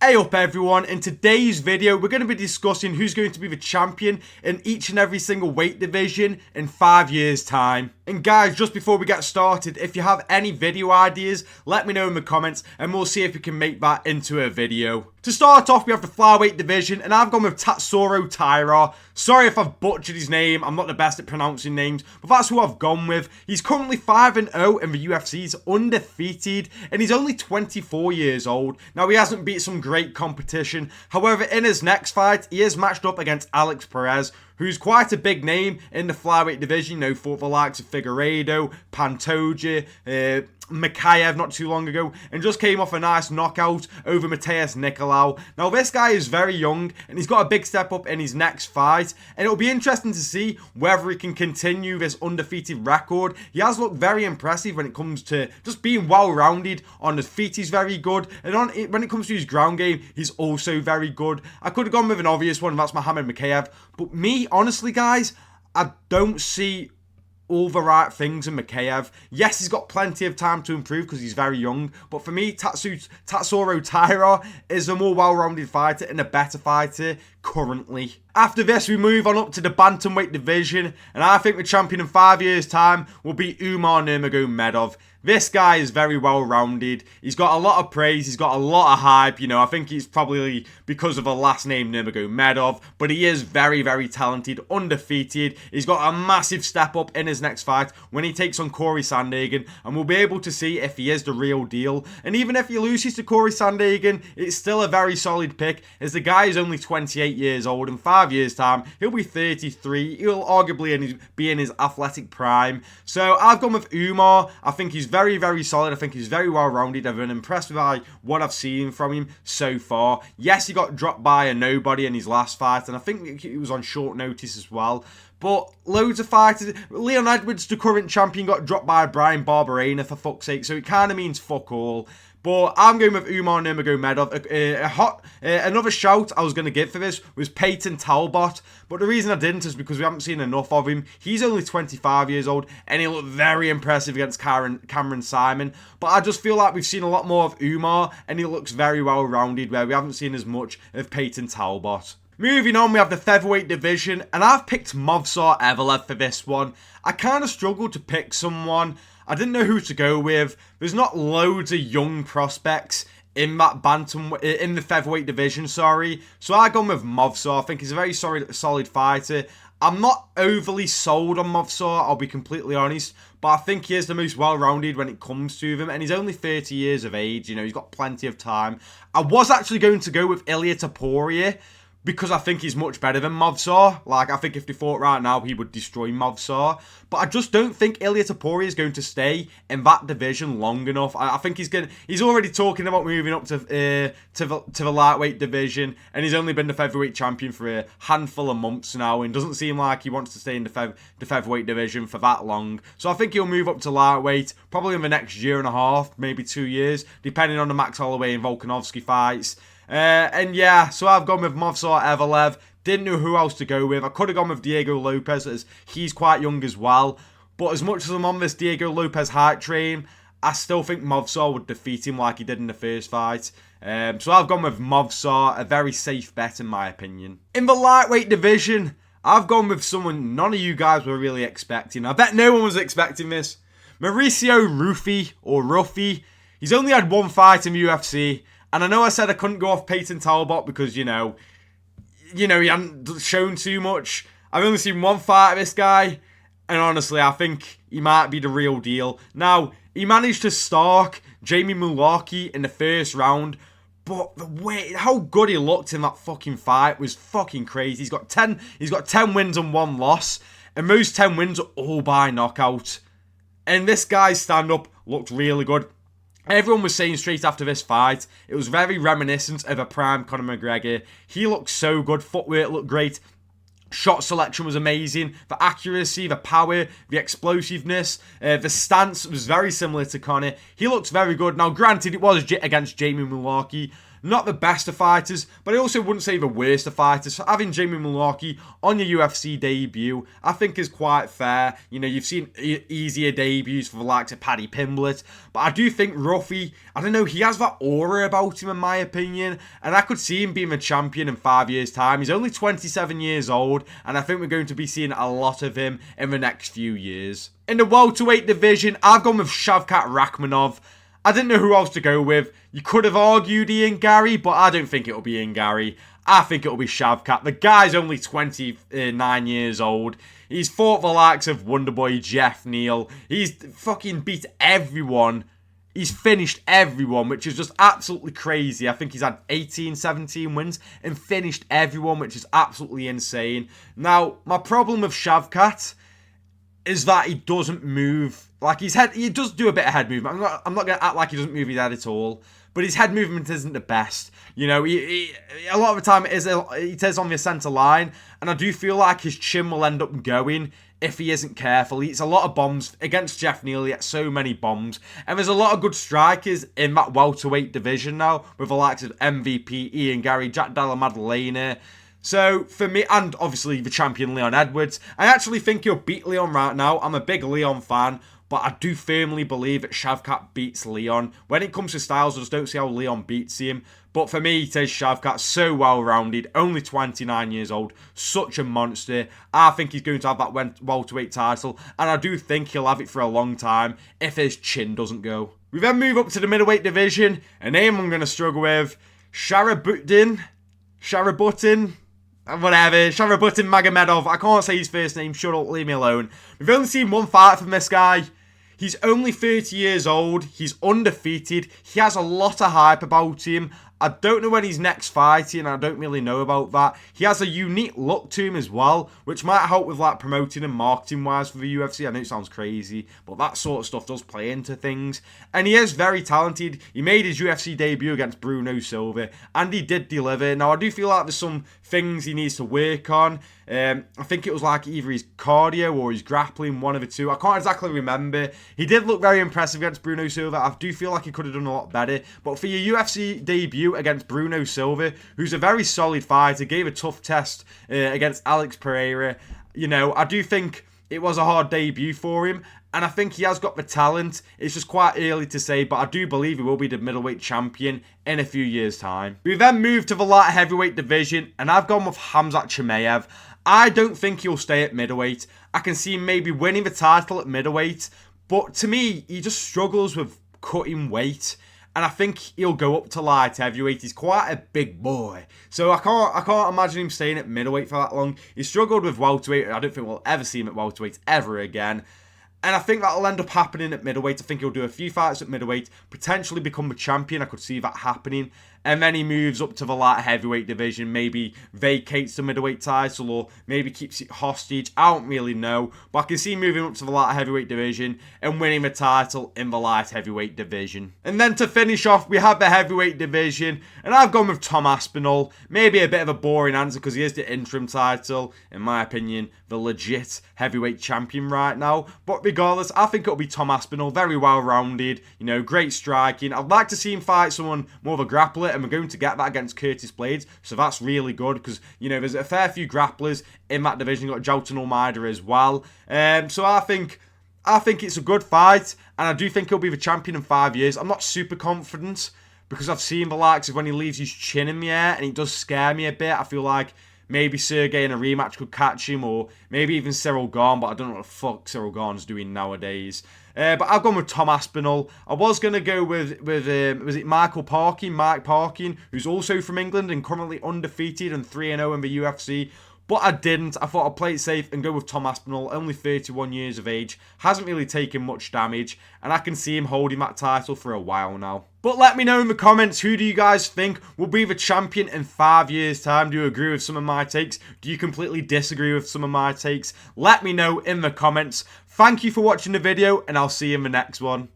Hey up everyone, in today's video we're going to be discussing who's going to be the champion in each and every single weight division in 5 years time. And guys, just before we get started, if you have any video ideas, let me know in the comments and we'll see if we can make that into a video. To start off, we have the flyweight division, and I've gone with Tatsuro Taira. Sorry if I've butchered his name, I'm not the best at pronouncing names, but that's who I've gone with. He's currently 5-0 in the UFC, he's undefeated, and he's only 24 years old. Now, he hasn't beat some great competition. However, in his next fight, he is matched up against Alex Perez, who's quite a big name in the flyweight division, you know, for the likes of Figueiredo, Pantoja, Mikhaev not too long ago, and just came off a nice knockout over Mateus Nicolau. Now, this guy is very young, and he's got a big step up in his next fight, and it'll be interesting to see whether he can continue this undefeated record. He has looked very impressive when it comes to just being well-rounded. On his feet, he's very good, and when it comes to his ground game, he's also very good. I could have gone with an obvious one, and that's Mohamed Mikhaev, but me, honestly, guys, I don't see all the right things in Mikhaev. Yes, he's got plenty of time to improve because he's very young, but for me, Tatsuro Taira is a more well-rounded fighter and a better fighter currently. After this, we move on up to the bantamweight division, and I think the champion in 5 years' time will be Umar Nurmagomedov. This guy is very well-rounded. He's got a lot of praise. He's got a lot of hype. You know, I think it's probably because of the last name Nurmagomedov, but he is very, very talented, undefeated. He's got a massive step up in his next fight when he takes on Corey Sandhagen, and we'll be able to see if he is the real deal. And even if he loses to Corey Sandhagen, it's still a very solid pick, as the guy is only 28 years old. In 5 years' time, he'll be 33. He'll arguably be in his athletic prime. So I've gone with Umar. I think he's very, very solid. I think he's very well-rounded. I've been impressed by what I've seen from him so far. Yes, he got dropped by a nobody in his last fight, and I think it was on short notice as well. But loads of fighters. Leon Edwards, the current champion, got dropped by Brian Barberena, for fuck's sake, so it kind of means fuck all. But I'm going with Umar Nurmagomedov. Another shout I was going to give for this was Peyton Talbot. But the reason I didn't is because we haven't seen enough of him. He's only 25 years old, and he looked very impressive against Cameron Simon. But I just feel like we've seen a lot more of Umar, and he looks very well-rounded, where we haven't seen as much of Peyton Talbot. Moving on, we have the featherweight division, and I've picked Movsar Evelev for this one. I kind of struggled to pick someone. I didn't know who to go with. There's not loads of young prospects in that in the featherweight division, sorry. So I gone with Movsar. I think he's a very solid fighter. I'm not overly sold on Movsar, I'll be completely honest, but I think he is the most well-rounded when it comes to them, and he's only 30 years of age, you know, he's got plenty of time. I was actually going to go with Ilia Topuria, because I think he's much better than Movsar. Like, I think if they fought right now, he would destroy Movsar. But I just don't think Ilia Topuria is going to stay in that division long enough. I think he's already talking about moving up to the lightweight division, and he's only been the featherweight champion for a handful of months now, and doesn't seem like he wants to stay in the featherweight division for that long. So I think he'll move up to lightweight probably in the next year and a half, maybe 2 years, depending on the Max Holloway and Volkanovski fights. And yeah, so I've gone with Movsar Evelev. Didn't know who else to go with. I could have gone with Diego Lopez, as he's quite young as well. But as much as I'm on this Diego Lopez hype train, I still think Movsar would defeat him like he did in the first fight. So I've gone with Movsar, a very safe bet in my opinion. In the lightweight division, I've gone with someone none of you guys were really expecting. I bet no one was expecting this. Mauricio Rufy, or Ruffy. He's only had one fight in the UFC. And I know I said I couldn't go off Peyton Talbot because, you know, he hadn't shown too much. I've only seen one fight of this guy, and honestly, I think he might be the real deal. Now, he managed to stalk Jamie Mullarkey in the first round, but how good he looked in that fucking fight was fucking crazy. He's got 10 wins and 1 loss, and those 10 wins are all by knockout. And this guy's stand-up looked really good. Everyone was saying straight after this fight, it was very reminiscent of a prime Conor McGregor. He looked so good, footwork looked great, shot selection was amazing, the accuracy, the power, the explosiveness, the stance was very similar to Conor. He looks very good. Now granted, it was against Jamie Mullarkey, Not the best of fighters, but I also wouldn't say the worst of fighters. So having Jamie Mullarkey on your UFC debut, I think is quite fair. You know, you've seen easier debuts for the likes of Paddy Pimblett, but I do think Ruffy, I don't know, he has that aura about him in my opinion, and I could see him being the champion in 5 years' time. He's only 27 years old, and I think we're going to be seeing a lot of him in the next few years. In the welterweight division, I've gone with Shavkat Rakhmonov. I didn't know who else to go with. You could have argued Ian Gary, but I don't think it'll be Ian Gary. I think it'll be Shavkat. The guy's only 29 years old. He's fought the likes of Wonderboy Jeff Neal. He's fucking beat everyone. He's finished everyone, which is just absolutely crazy. I think he's had 18, 17 wins and finished everyone, which is absolutely insane. Now, my problem with Shavkat is that he doesn't move. Like, he does do a bit of head movement. I'm not going to act like he doesn't move his head at all. But his head movement isn't the best. You know, a lot of the time he is on the centre line. And I do feel like his chin will end up going if he isn't careful. He hits a lot of bombs. Against Jeff Neal, he hits so many bombs. And there's a lot of good strikers in that welterweight division now, with the likes of MVP, Ian Gary, Jack Della Maddalena. So, for me, and obviously the champion Leon Edwards, I actually think he'll beat Leon right now. I'm a big Leon fan, but I do firmly believe that Shavkat beats Leon. When it comes to styles, I just don't see how Leon beats him. But for me, it is Shavkat, so well-rounded, only 29 years old, such a monster. I think he's going to have that welterweight title, and I do think he'll have it for a long time if his chin doesn't go. We then move up to the middleweight division, a name I'm going to struggle with, Sharabutin Magomedov. I can't say his first name. Shut up, leave me alone. We've only seen one fight from this guy. He's only 30 years old. He's undefeated. He has a lot of hype about him. I don't know when he's next fighting. I don't really know about that. He has a unique look to him as well, which might help with like promoting and marketing wise for the UFC. I know it sounds crazy, but that sort of stuff does play into things. And he is very talented. He made his UFC debut against Bruno Silva, and he did deliver. Now, I do feel like there's some things he needs to work on. I think it was like either his cardio or his grappling, one of the two. I can't exactly remember. He did look very impressive against Bruno Silva. I do feel like he could have done a lot better. But for your UFC debut against Bruno Silva, who's a very solid fighter, gave a tough test against Alex Pereira, you know, I do think it was a hard debut for him. And I think he has got the talent. It's just quite early to say, but I do believe he will be the middleweight champion in a few years' time. We then move to the light heavyweight division, and I've gone with Khamzat Chimaev. I don't think he'll stay at middleweight. I can see him maybe winning the title at middleweight, but to me, he just struggles with cutting weight. And I think he'll go up to light heavyweight. He's quite a big boy. So I can't imagine him staying at middleweight for that long. He struggled with welterweight. I don't think we'll ever see him at welterweight ever again. And I think that'll end up happening at middleweight. I think he'll do a few fights at middleweight, potentially become a champion. I could see that happening. And then he moves up to the light heavyweight division, maybe vacates the middleweight title or maybe keeps it hostage. I don't really know. But I can see him moving up to the light heavyweight division and winning the title in the light heavyweight division. And then to finish off, we have the heavyweight division. And I've gone with Tom Aspinall. Maybe a bit of a boring answer because he is the interim title. In my opinion, the legit heavyweight champion right now. But regardless, I think it'll be Tom Aspinall. Very well-rounded. You know, great striking. I'd like to see him fight someone more of a grappler. And we're going to get that against Curtis Blades. So that's really good because, you know, there's a fair few grapplers in that division. You've got Jolton Almeida as well. So I think it's a good fight. And I do think he'll be the champion in 5 years. I'm not super confident because I've seen the likes of when he leaves his chin in the air. And it does scare me a bit. I feel like maybe Sergey in a rematch could catch him. Or maybe even Cyril Gane. But I don't know what the fuck Cyril Gane's doing nowadays. But I've gone with Tom Aspinall. I was going to go with was it Mike Parkin, who's also from England and currently undefeated and 3-0 in the UFC. But I didn't. I thought I'd play it safe and go with Tom Aspinall, only 31 years of age. Hasn't really taken much damage. And I can see him holding that title for a while now. But let me know in the comments, who do you guys think will be the champion in 5 years' time? Do you agree with some of my takes? Do you completely disagree with some of my takes? Let me know in the comments. Thank you for watching the video, and I'll see you in the next one.